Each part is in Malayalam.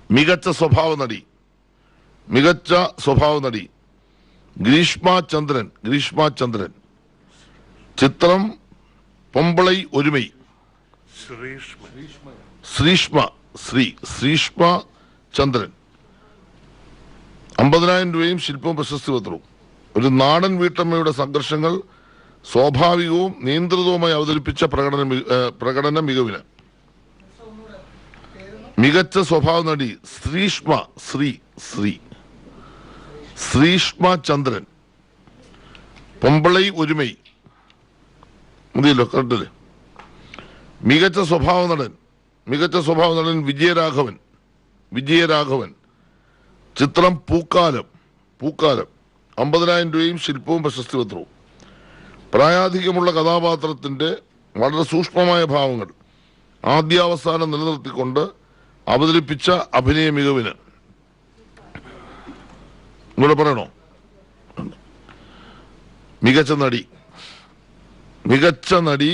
മികച്ച സ്വഭാവ നടി ഗ്രീഷ്മ ചന്ദ്രൻ. ചിത്രം പൊമ്പളൈ ഒരുമൈ. ശ്രീഷ്മ ചന്ദ്രൻ. 50,000 രൂപയും ശില്പവും പ്രശസ്തി പത്രവും. ഒരു നാടൻ വീട്ടമ്മയുടെ സംഘർഷങ്ങൾ സ്വാഭാവികവും നിയന്ത്രിതവുമായി അവതരിപ്പിച്ച പ്രകടന മികവിന്. മികച്ച സ്വഭാവ നടി ശ്രീഷ്മ ചന്ദ്രൻ. പൊമ്പളൈ ഒരുമൈ മതിയല്ലോ, കറക്റ്റല്ലേ? മികച്ച സ്വഭാവ നടൻ വിജയരാഘവൻ. ചിത്രം പൂക്കാലം. 50,000 രൂപയും ശില്പവും പ്രശസ്തി പത്രവും. പ്രായാധികമുള്ള കഥാപാത്രത്തിന്റെ വളരെ സൂക്ഷ്മമായ ഭാവങ്ങൾ ആദ്യാവസാനം നിലനിർത്തിക്കൊണ്ട് അവതരിപ്പിച്ച അഭിനയ മികവിന്. ഇവിടെ പറയണോ? മികച്ച നടി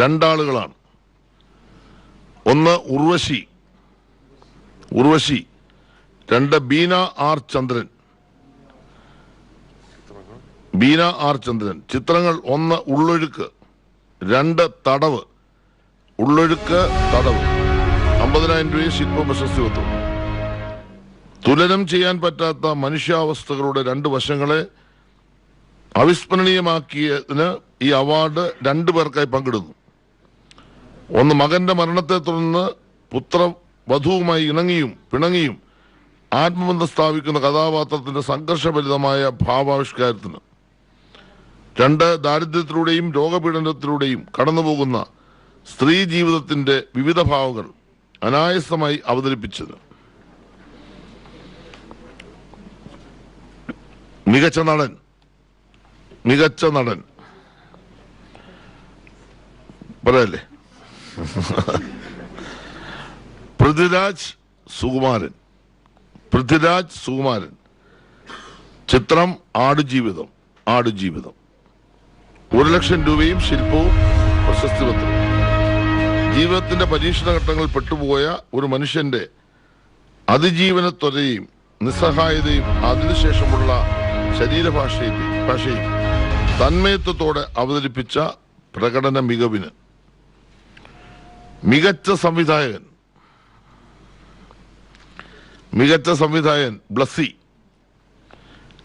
2 ആളുകളാണ്. ഒന്ന് ഉർവശി, 2 ബീന ആർ ചന്ദ്രൻ. ചിത്രങ്ങൾ 1 ഉള്ളൊഴുക്ക്, 2 തടവ്. 50,000 രൂപയും ശില്പവും പ്രശസ്തി പത്രവും. തുലനം ചെയ്യാൻ പറ്റാത്ത മനുഷ്യാവസ്ഥകളുടെ 2 വശങ്ങളെ അവിസ്മരണീയമാക്കിയതിന് ഈ അവാർഡ് 2 പേർക്കായി പങ്കിടുന്നു. ഒന്ന് മകന്റെ മരണത്തെ തുടർന്ന് പുത്രവധുവുമായി ഇണങ്ങിയും പിണങ്ങിയും ആത്മബന്ധം സ്ഥാപിക്കുന്ന കഥാപാത്രത്തിന്റെ സംഘർഷഭരിതമായ ഭാവാവിഷ്കാരത്തിന്. 2 ദാരിദ്ര്യത്തിലൂടെയും രോഗപീഡനത്തിലൂടെയും കടന്നുപോകുന്ന സ്ത്രീ ജീവിതത്തിന്റെ വിവിധ ഭാവങ്ങൾ അനായാസമായി അവതരിപ്പിച്ചത്. മികച്ച നടൻ പറയല്ലേ? പൃഥ്വിരാജ് സുകുമാരൻ. ചിത്രം ആടുജീവിതം. 1,00,000 രൂപയും ശില്പവും പ്രശസ്തി പത്രവും. ജീവിതത്തിന്റെ പരീക്ഷണ ഘട്ടങ്ങളിൽ പെട്ടുപോയ ഒരു മനുഷ്യന്റെ അതിജീവനത്വരയും നിസ്സഹായതയും അതിനുശേഷമുള്ള ശരീരഭാഷയും തന്മയത്വത്തോടെ അവതരിപ്പിച്ച പ്രകടന മികവിന്. മികച്ച സംവിധായകൻ ബ്ലസ്സി.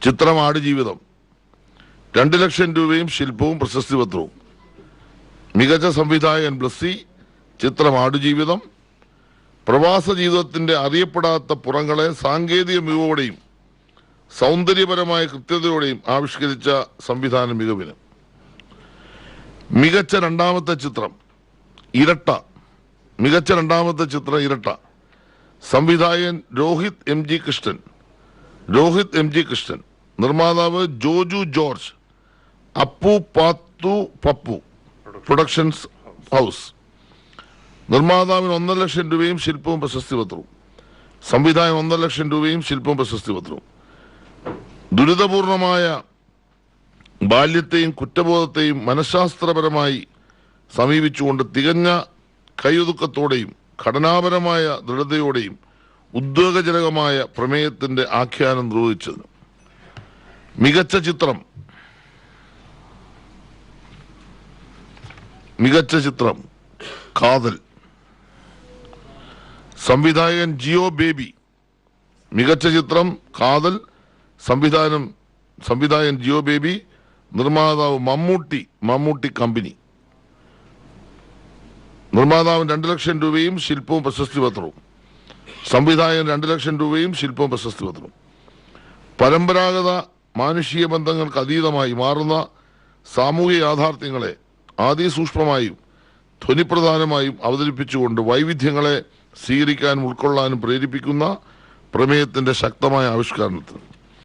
ചിത്രം ആടുജീവിതം. 2,00,000 രൂപയും ശില്പവും പ്രശസ്തി പത്രവും. മികച്ച സംവിധായകൻ ബ്ലസ്സി. ചിത്രം ആടുജീവിതം. പ്രവാസ ജീവിതത്തിന്റെ അറിയപ്പെടാത്ത പുറങ്ങളെ സാങ്കേതിക മികവോടെയും സൗന്ദര്യപരമായ കൃത്യതയോടെയും ആവിഷ്കരിച്ച സംവിധാന മികവിന്. മികച്ച രണ്ടാമത്തെ ചിത്രം ഇരട്ട. സംവിധായകൻ രോഹിത് എം ജി കൃഷ്ണൻ. നിർമ്മാതാവ് ജോജു ജോർജ്. അപ്പു പാത്തു പപ്പു പ്രൊഡക്ഷൻസ് ഹൗസ്. നിർമ്മാതാവിന് 1,00,000 രൂപയും ശില്പവും പ്രശസ്തി പത്രവും. സംവിധായകൻ 1,00,000 രൂപയും ശില്പവും പ്രശസ്തി പത്രവും. ദുരിതപൂർണമായ ബാല്യത്തെയും കുറ്റബോധത്തെയും മനഃശാസ്ത്രപരമായി സമീപിച്ചുകൊണ്ട് തികഞ്ഞ കൈയൊതുക്കത്തോടെയും ഘടനാപരമായ ദൃഢതയോടെയും ഉദ്വേഗജനകമായ പ്രമേയത്തിന്റെ ആഖ്യാനം നിർവഹിച്ചത്. മികച്ച ചിത്രം കാതൽ. സംവിധായകൻ ജിയോ ബേബി. മികച്ച ചിത്രം കാതൽ. സംവിധായകൻ ജിയോ ബേബി. നിർമ്മാതാവ് മമ്മൂട്ടി കമ്പനി. നിർമ്മാതാവിന് 2,00,000 രൂപയും ശില്പവും പ്രശസ്തി പത്രവും. സംവിധായകൻ 2,00,000 രൂപയും ശില്പവും പ്രശസ്തി പത്രവും. പരമ്പരാഗത മാനുഷിക ബന്ധങ്ങൾക്ക് അതീതമായി മാറുന്ന സാമൂഹിക യാഥാർത്ഥ്യങ്ങളെ അതിസൂക്ഷ്മമായും ധ്വനിപ്രധാനമായും അവതരിപ്പിച്ചുകൊണ്ട് വൈവിധ്യങ്ങളെ സ്വീകരിക്കാനും ഉൾക്കൊള്ളാനും പ്രേരിപ്പിക്കുന്ന പ്രമേയത്തിന്റെ ശക്തമായ ആവിഷ്കാരത്തിന്.